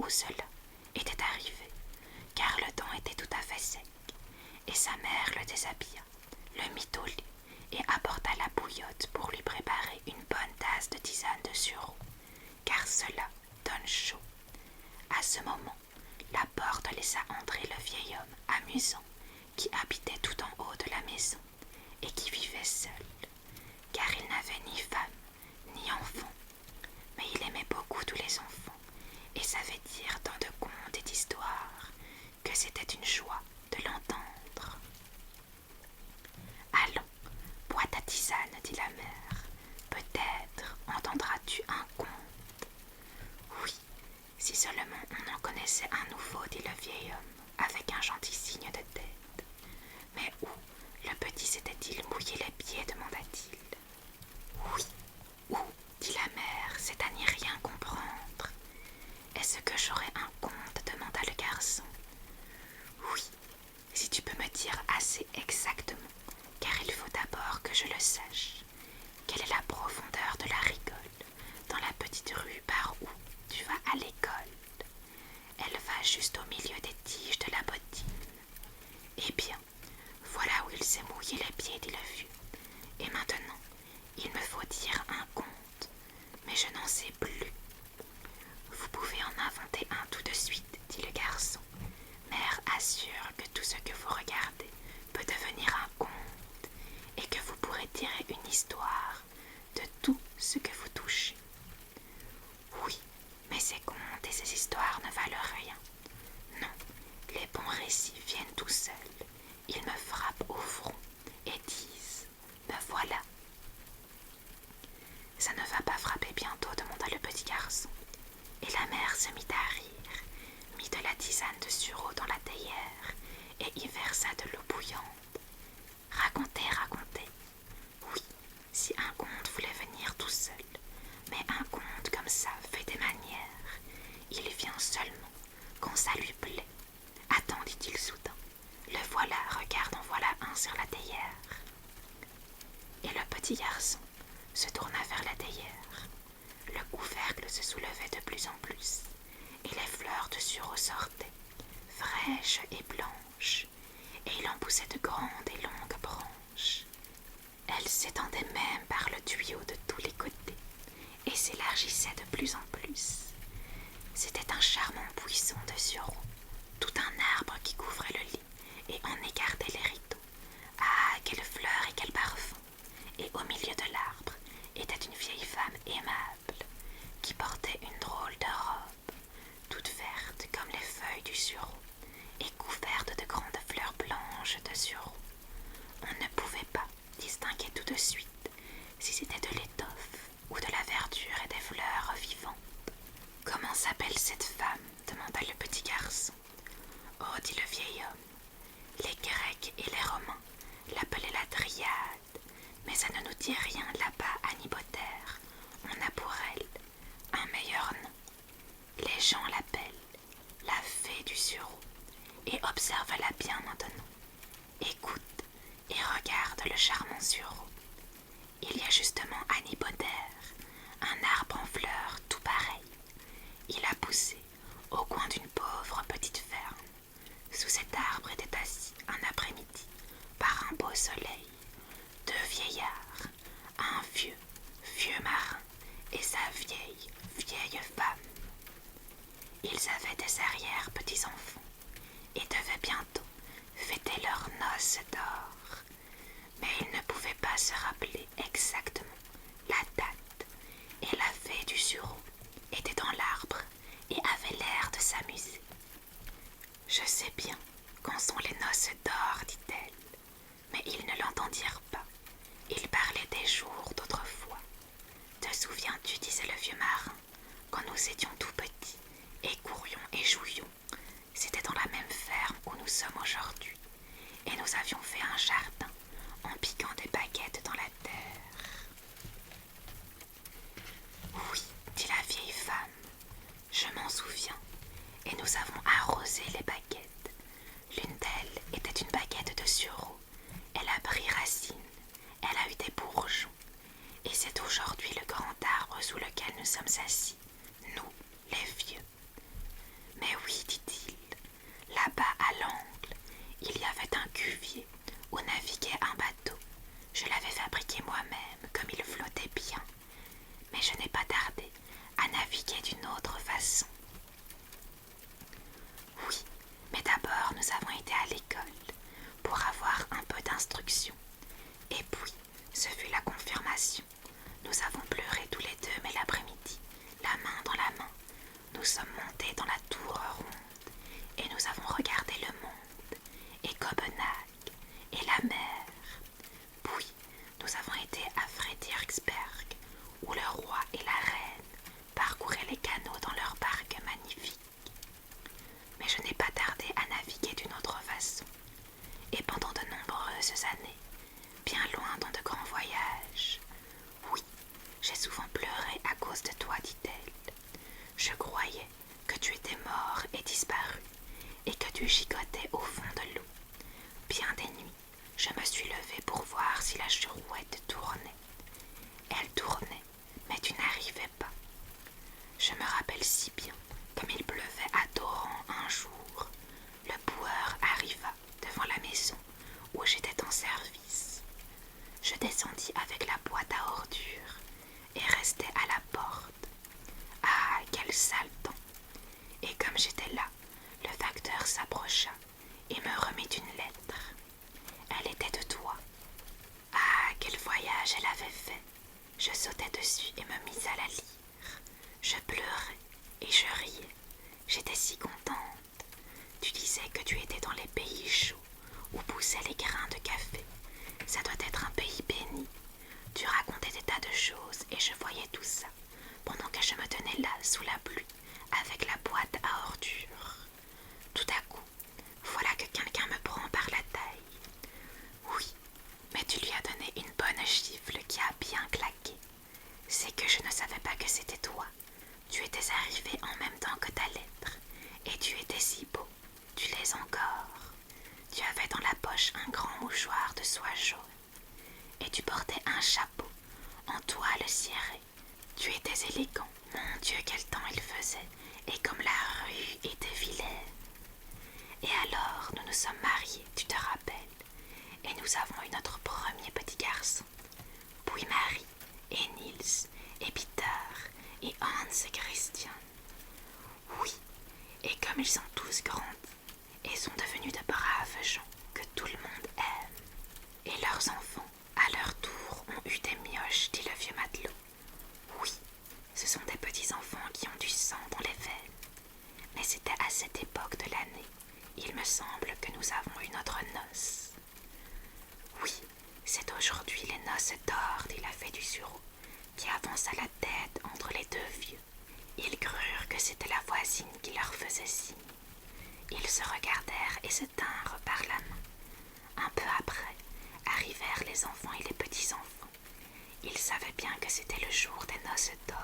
où cela était arrivé, car le temps était tout à fait sec, et sa mère le déshabilla, le mit au lit et apporta la bouillotte pour lui préparer une bonne tasse de tisane de sureau, car cela donne chaud. À ce moment, la porte laissa entrer le vieil homme amusant qui habitait tout en haut de la maison et qui vivait seul, car il n'avait ni femme ni enfant, mais il aimait beaucoup tous les enfants et savait dire tant de contes et d'histoires que c'était une joie de l'entendre. Allons, bois ta tisane, dit la mère. Peut-être entendras-tu un conte. Oui, si seulement on en connaissait un nouveau, dit le vieil homme, avec un gentil signe de tête. Mais où le petit s'était-il mouillé les pieds, demanda-t-il. Oui, où, dit la mère, c'est à n'y rien comprendre. Est-ce que j'aurai un conte, demanda le garçon. Oui, si tu peux me dire assez exactement, car il faut d'abord que je le sache. Quelle est la profondeur de la rigole dans la petite rue par où tu vas à l'école? Elle va juste au milieu des tiges de la bottine. Eh bien, voilà où il s'est mouillé les pieds, dit le vieux. Et maintenant, il me faut dire un conte, mais je n'en sais plus. Vous pouvez en inventer un tout de suite, dit le garçon. Mère assure que tout ce que vous regardez peut devenir un conte et que vous pourrez tirer une histoire de tout ce que vous touchez. Oui, mais ces contes et ces histoires ne valent rien. Non, les bons récits viennent tout seuls. Ils me frappent au front et disent « Me voilà ». Ça ne va pas frapper bientôt, demanda le petit garçon. Et la mère se mit à rire, mit de la tisane de sureau dans la théière et y versa de l'eau bouillante. Racontez, racontez. Oui, si un conte voulait venir tout seul, mais un conte comme ça fait des manières. Il vient seulement quand ça lui plaît. Attends, dit-il soudain. Le voilà, regarde, en voilà un sur la théière. Et le petit garçon se tourna vers la théière. Le couvercle se soulevait de plus en plus, et les fleurs de sureau sortaient, fraîches et blanches, et il en poussait de grandes et longues branches. Elles s'étendaient même par le tuyau de tous les côtés, et s'élargissaient de plus en plus. C'était un charmant buisson de sureau, tout un arbre qui couvrait le lit et en écartait les rideaux. Ah, quelles fleurs et quel parfum! Et au milieu de l'arbre était une vieille femme aimable qui portait une drôle de robe, toute verte comme les feuilles du sureau et couverte de grandes fleurs blanches de sureau. On ne pouvait pas distinguer tout de suite si c'était de l'étoffe ou de la verdure et des fleurs vivantes. « Comment s'appelle cette femme ?» demanda le petit garçon. « Oh, dit le vieil homme, les Grecs et les Romains l'appelaient la Dryade, mais ça ne nous dit rien là-bas à Nibotaire. On a pour elle un meilleur nom. Les gens l'appellent la fée du sureau. Et observe-la bien maintenant. Écoute et regarde le charmant sureau. Il y a justement à Nibotaire un arbre en fleurs tout pareil. Il a poussé au coin d'une pauvre petite ferme. Sous cet arbre était assis un après-midi, par un beau soleil, deux vieillards, un vieux marin et sa vieille femme. Ils avaient des arrière-petits-enfants et devaient bientôt fêter leurs noces d'or. Mais ils ne pouvaient pas se rappeler exactement la date, et la fée du sureau était dans l'arbre et avait l'air de s'amuser. « Je sais bien quand sont les noces d'or, dit-elle, mais ils ne l'entendirent pas. Ils parlaient des jours d'autrefois. Te souviens-tu, disait le vieux marin, quand nous étions tout petits et courions et jouions, c'était dans la même ferme où nous sommes aujourd'hui, et nous avions fait un jardin en piquant des baguettes dans la terre. » Oui, dit la vieille femme, je m'en souviens, et nous avons arrosé les baguettes. L'une d'elles était une baguette de sureau. Elle a pris racine, elle a eu des bourgeons, et c'est aujourd'hui le grand arbre sous lequel nous sommes assis, nous, les vieux. dans la tour ronde, et nous avons regardé le monde, et Copenhague, et la mer. Puis, nous avons été à Frederiksberg, où le roi et la reine parcouraient les canaux dans leur barque magnifique. Mais je n'ai pas tardé à naviguer d'une autre façon, et pendant de nombreuses années, bien loin dans de grands voyages. Oui, j'ai souvent pleuré à cause de toi, dit-elle. Je croyais que tu étais mort et disparu, et que tu gigotais au fond de l'eau. Bien des nuits, je me suis levée pour voir si la girouette tournait. Elle tournait, mais tu n'arrivais pas. Je me rappelle si bien, comme il pleuvait à torrents un jour, le boueur arriva devant la maison où j'étais en service. Je descendis avec la boîte à ordures et restai à la porte. Ah, quel sale temps! Et comme j'étais là, le facteur s'approcha et me remit une lettre. Elle était de toi. Ah, quel voyage elle avait fait! Je sautai dessus et me mis à la lire. Je pleurais et je riais. J'étais si contente. Tu disais que tu étais dans les pays chauds où poussaient les grains de café. Ça doit être un pays béni. Tu racontais des tas de choses et je voyais tout ça pendant que je me tenais là sous la pluie avec la boîte à ordures. Tout à coup, voilà que quelqu'un me prend par la taille. Oui, mais tu lui as donné une bonne gifle qui a bien claqué. C'est que je ne savais pas que c'était toi. Tu étais arrivé en même temps que ta lettre, et tu étais si beau, tu l'es encore. Tu avais dans la poche un grand mouchoir de soie jaune, et tu portais un chapeau en toile cirée. Tu étais élégant, mon Dieu quel temps il faisait, et comme la rue était vilaine. Et alors nous nous sommes mariés, tu te rappelles, et nous avons eu notre premier petit garçon, puis Marie, et Niels, et Peter, et Hans et Christian. Oui, et comme ils ont tous grandi, et sont devenus de braves gens que tout le monde aime. Et leurs enfants, à leur tour, ont eu des mioches, dit le vieux matelot. Oui, ce sont des petits-enfants qui ont du sang dans les veines. Mais c'était à cette époque de l'année, il me semble que nous avons eu notre noce. Oui, c'est aujourd'hui les noces d'or, dit la fée du sureau, qui avança la tête entre les deux vieux. Ils crurent que c'était la voisine qui leur faisait signe. Ils se regardèrent et se tinrent par la main. Un peu après, arrivèrent les enfants et les petits-enfants. Ils savaient bien que c'était le jour des noces d'or.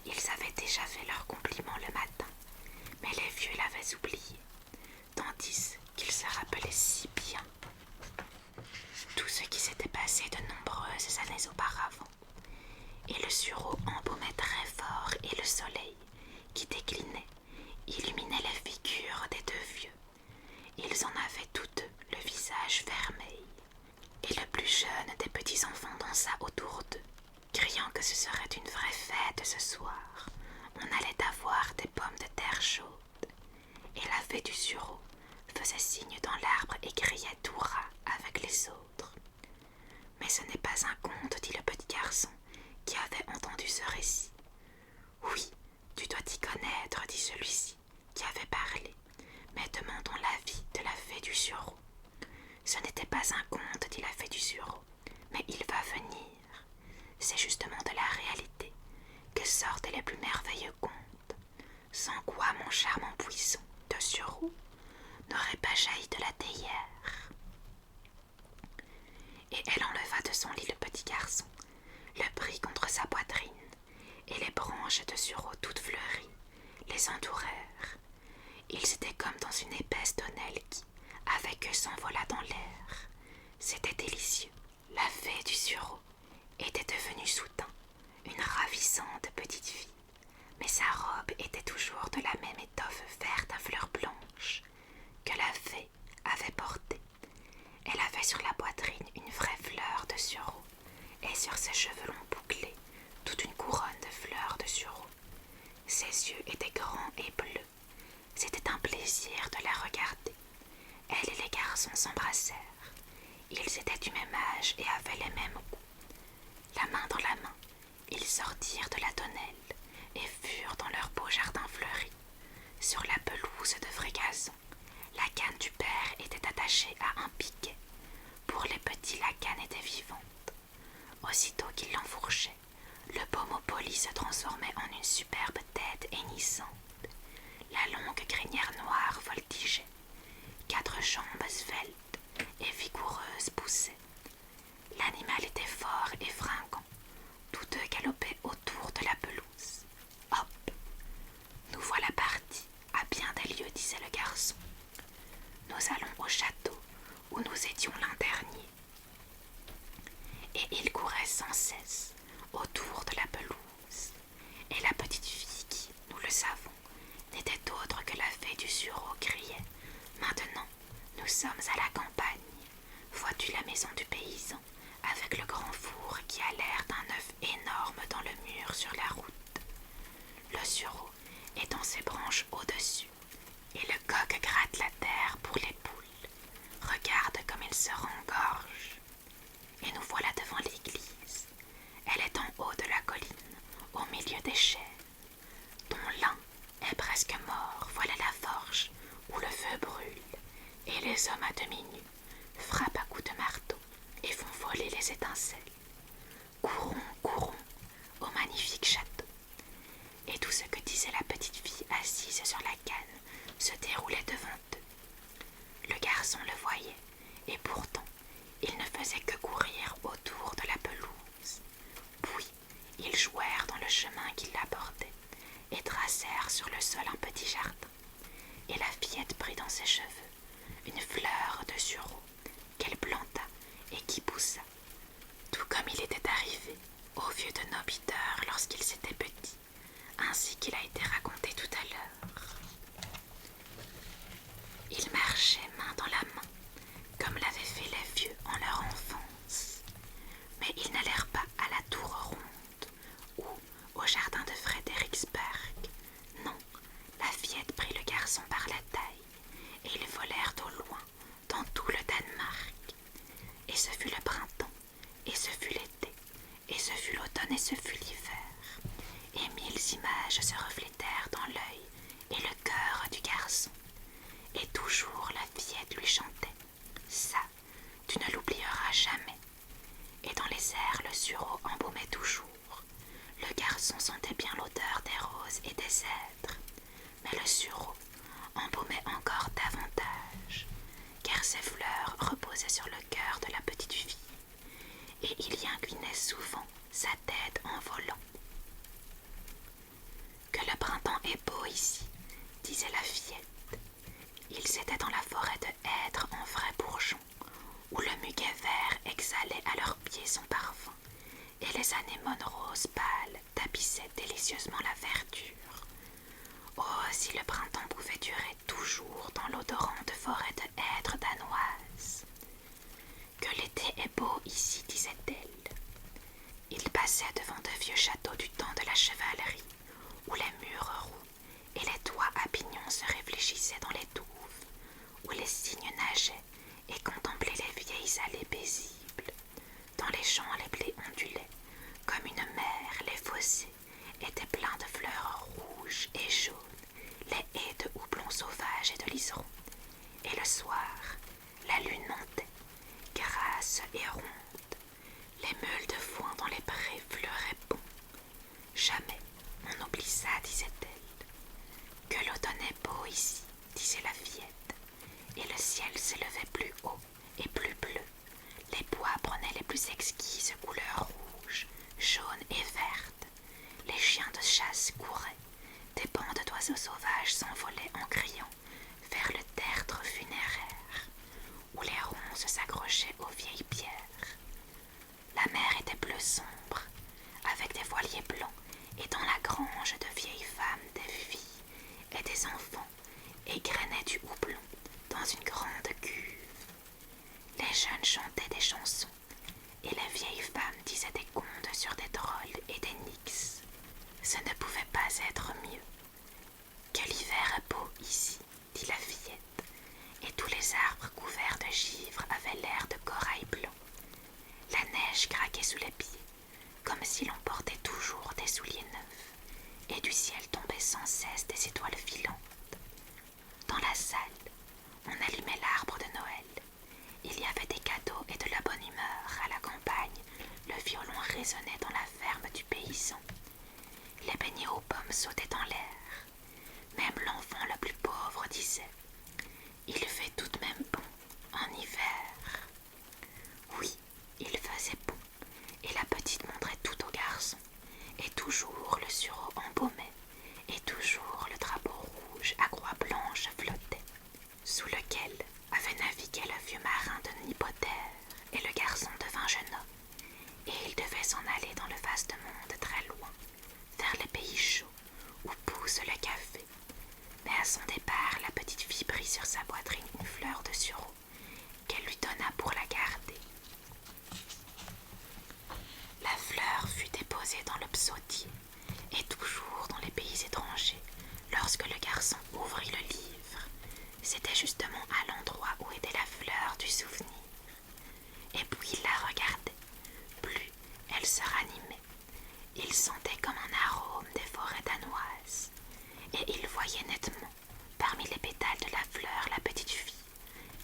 Ils avaient déjà fait leurs compliments le matin, mais les vieux l'avaient oublié, tandis qu'ils se rappelaient si bien tout ce qui s'était passé de nombreuses années auparavant. Et le sureau embaumait très fort, et le soleil, qui déclinait, illuminait les figures des deux vieux. Ils en avaient tous deux le visage vermeil, et le plus jeune des petits-enfants dansa autour d'eux, criant que ce serait une vraie fête ce soir. On allait avoir des pommes de terre chaudes. Et la fée du sureau faisait signe dans l'arbre et criait tout ras avec les autres. Mais ce n'est pas un conte, dit le petit garçon, qui avait entendu ce récit. Oui, tu dois t'y connaître, dit celui-ci, qui avait parlé, mais demandons l'avis de la fée du sureau. Ce n'était pas un conte, dit la fée du sureau, mais il va venir. C'est justement de la réalité que sortent les plus merveilleux contes, sans quoi mon charmant buisson de sureau n'aurait pas jailli de la théière. Et elle enleva de son lit le petit garçon, le prit contre sa poitrine, et les branches de sureau toutes fleuries les entourèrent. Ils étaient comme dans une épaisse tonnelle qui, avec eux, s'envola dans l'air. C'était délicieux. La fée du sureau était devenue soudain une ravissante petite fille, mais sa robe était toujours de la même étoffe verte à fleurs blanches que la fée avait portée. Elle avait sur la poitrine une vraie fleur de sureau, et sur ses cheveux longs bouclés toute une couronne de fleurs de sureau. Ses yeux étaient grands et bleus. C'était un plaisir de la regarder. Elle et les garçons s'embrassèrent. Ils étaient du même âge et avaient les mêmes goûts. La main dans la main, ils sortirent de la tonnelle et furent dans leur beau jardin fleuri. de frégason. La canne du père était attachée à un piquet. Pour les petits, la canne était vivante. Aussitôt qu'il l'enfourchait, le pommeau poli se transformait en une superbe tête hennissante. La longue crinière noire voltigeait. 4 jambes sveltes et vigoureuses poussaient. L'animal était fort et fringant. Tous deux galopaient autour de la pelouse. Hop! Nous voilà partis, à bien des lieues, disait le garçon. Nous allons au château, où nous étions l'an dernier. Et il courait sans cesse autour de la pelouse. Et la petite fille qui, nous le savons, n'était autre que la fée du sureau, criait « Maintenant, nous sommes à la campagne. Vois-tu la maison du paysan, avec le grand four qui a l'air d'un œuf énorme dans le mur sur la route. Le sureau est dans ses branches au-dessus, et le coq gratte la terre pour les poules. Regarde comme il se rengorge. Et nous voilà devant l'église. Elle est en haut de la colline, au milieu des chênes, dont l'un est presque mort. Voilà la forge où le feu brûle, et les hommes à demi nus frappent à coups de marteau et font voler les étincelles. Courons, courons au magnifique château. Et tout ce que disait la petite fille assise sur la canne se déroulait devant eux. Le garçon le voyait, et pourtant ils ne faisaient que courir autour de la pelouse. Puis ils jouèrent dans le chemin qui l'abordait et tracèrent sur le sol un petit jardin. Et la fillette prit dans ses cheveux une fleur de sureau qu'elle planta et qui poussa, tout comme il était arrivé au vieux de Nobiteur lorsqu'ils étaient petits, ainsi qu'il a été raconté tout à l'heure. Ils marchaient main dans la main, comme l'avaient fait les vieux en leur enfance. Mais ils n'allèrent pas à la tour ronde ou au jardin de Frederiksberg. Non, la fillette prit le garçon par la taille, et ils volèrent au loin, dans tout le Danemark. Et ce fut le printemps, et ce fut l'été, et ce fut l'automne, et ce fut l'hiver. Et 1000 images se reflétèrent dans l'œil et le cœur du garçon. Et toujours la fillette lui chantait « Ça, tu ne l'oublieras jamais ». Et dans les airs, le sureau embaumait toujours. Le garçon sentait bien l'odeur des roses et des cèdres, mais le sureau embaumait encore davantage, car ces fleurs reposaient sur le cœur de la petite fille, et il y inclinait souvent sa tête en volant. « Que le printemps est beau ici, disait la fillette. Ils étaient dans la forêt de hêtres en vrai bourgeon, où le muguet vert exhalait à leurs pieds son parfum, et les anémones roses pâles tapissaient délicieusement la verdure. Oh, si le printemps pouvait durer toujours dans l'odorante forêt de hêtres danoises. Que l'été est beau ici, disait-elle. Ils passaient devant de vieux châteaux du temps de la chevalerie, où les murs roux et les toits à pignons se réfléchissaient dans les douves, où les cygnes nageaient et contemplaient les vieilles allées paisibles. Dans les champs, les blés ondulaient comme une mer, les fossés étaient pleins de fleurs rouges et jaunes, les haies de houblon sauvage et de liserons. Et le soir, la lune montait, grasse et ronde. Les meules de foin dans les prés fleuraient bon. Jamais on n'oublie ça, disait-elle. Que l'automne est beau ici, disait la fillette, et le ciel s'élevait plus haut et plus bleu. Les bois prenaient les plus exquises couleurs rouges, jaunes et vertes. Les chiens de chasse couraient, des bandes d'oiseaux sauvages s'envolaient en criant vers le tertre funéraire, où les ronces s'accrochaient aux vieilles pierres. La mer était bleu sombre, avec des voiliers blancs, et dans la grange de vieilles femmes, des filles et des enfants égrenaient du houblon dans une grande cuve. Les jeunes chantaient des chansons, et les vieilles femmes disaient des contes sur des drôles et des nix. Ce ne pouvait pas être mieux. Que l'hiver est beau ici, dit la fillette, et tous les arbres couverts de givre avaient l'air de corail blanc. La neige craquait sous les pieds, comme si l'on portait toujours des souliers neufs, et du ciel tombaient sans cesse des étoiles filantes. son départ, la petite fille prit sur sa poitrine une fleur de sureau qu'elle lui donna pour la garder. La fleur fut déposée dans le psautier, et toujours dans les pays étrangers, lorsque le garçon ouvrit le livre, c'était justement à l'endroit où était la fleur du souvenir. Et puis il la regardait. Plus elle se ranimait. Il sentait comme un arôme des forêts danoises. Et il voyait nettement, parmi les pétales de la fleur, la petite fille,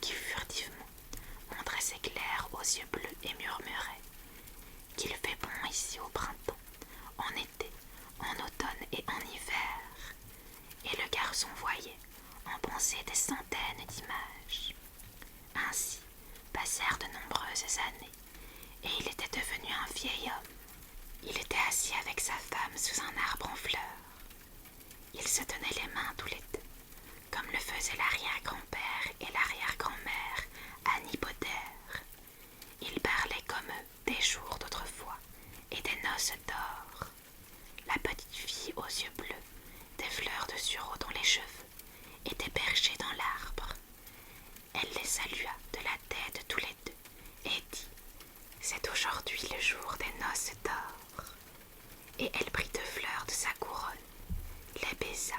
qui furtivement montrait ses clairs aux yeux bleus et murmurait qu'il fait bon ici au printemps, en été, en automne et en hiver. Et le garçon voyait en pensée des centaines d'images. Ainsi passèrent de nombreuses années, et il était devenu un vieil homme. Il était assis avec sa femme sous un arbre en fleurs. Ils se tenaient les mains tous les deux, comme le faisaient l'arrière-grand-père et l'arrière-grand-mère Annie Potter. Ils parlaient comme eux des jours d'autrefois et des noces d'or. La petite fille aux yeux bleus, des fleurs de sureau dans les cheveux, était perchée dans l'arbre. Elle les salua de la tête tous les deux et dit « C'est aujourd'hui le jour des noces d'or ». Et elle prit 2 fleurs de sa couronne, les baisa,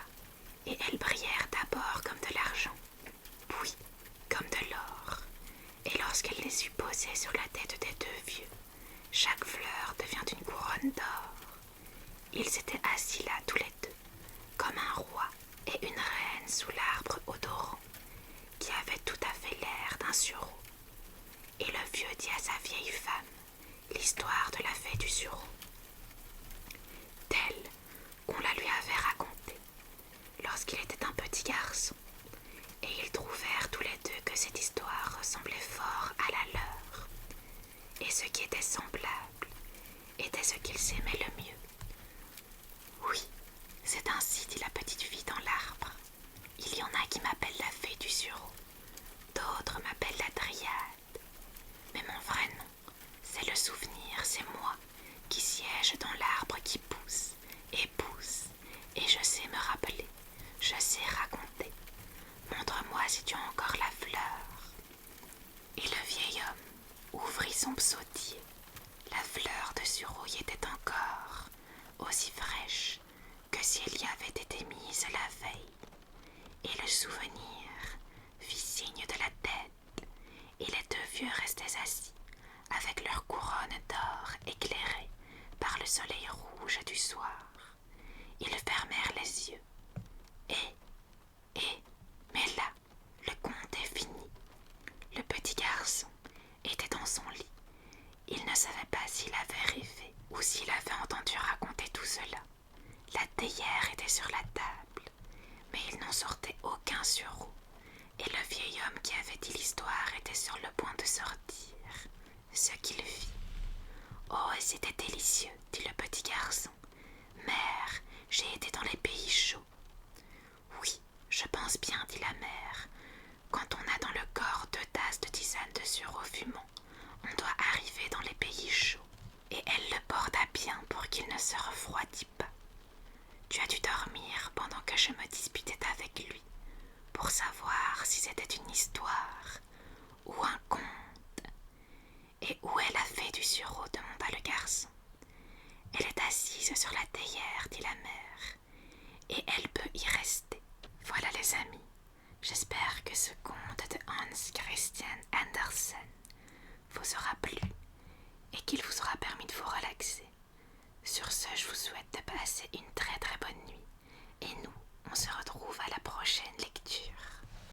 et elles brillèrent d'abord comme de l'argent, puis comme de l'or. Et lorsqu'elle les eut posées sur la tête des 2 vieux, chaque fleur devint une couronne d'or. Ils étaient assis là tous les deux, comme un roi et une reine sous l'arbre odorant, qui avait tout à fait l'air d'un sureau. Et le vieux dit à sa vieille femme l'histoire de la fée du sureau, telle qu'on la lui avait racontée lorsqu'il était un petit garçon, et ils trouvèrent tous les deux que cette histoire ressemblait fort à la leur, et ce qui était semblable était ce qu'ils aimaient le mieux. Oui, c'est ainsi, dit la petite fille dans l'arbre. Il y en a qui m'appellent la fée du sureau, d'autres m'appellent la dryade, mais mon vrai nom, c'est le souvenir, c'est moi qui siège dans l'arbre qui pousse, et je sais me rappeler, je sais raconter. Montre-moi si tu as encore la fleur. Et le vieil homme ouvrit son psautier. La fleur de sureau y était encore, aussi fraîche que si elle y avait été mise la veille. Et le souvenir fit signe de la tête, et les 2 vieux restaient assis, avec leur couronne d'or éclairée par le soleil rouge du soir. Ils fermèrent les yeux. Mais là, le conte est fini. Le petit garçon était dans son lit. Il ne savait pas s'il avait rêvé ou s'il avait entendu raconter tout cela. La théière était sur la table, mais il n'en sortait aucun sureau, et le vieil homme qui avait dit l'histoire était sur le point de sortir. Ce qu'il fit. Oh, c'était délicieux, dit le petit garçon. Mère, j'ai été dans les pays chauds. Oui, je pense bien, dit la mère. Quand on a dans le corps 2 tasses de tisane de sureau fumant, on doit arriver dans les pays chauds. Et elle le borda bien pour qu'il ne se refroidît pas. Tu as dû dormir pendant que je me disputais avec lui, pour savoir si c'était une histoire ou un conte. Et où est la fée du sureau, demanda le garçon. Elle est assise sur la théière, dit la mère, et elle peut y rester. Voilà les amis, j'espère que ce conte de Hans Christian Andersen vous aura plu et qu'il vous aura permis de vous relaxer. Sur ce, je vous souhaite de passer une très très bonne nuit, et nous, on se retrouve à la prochaine.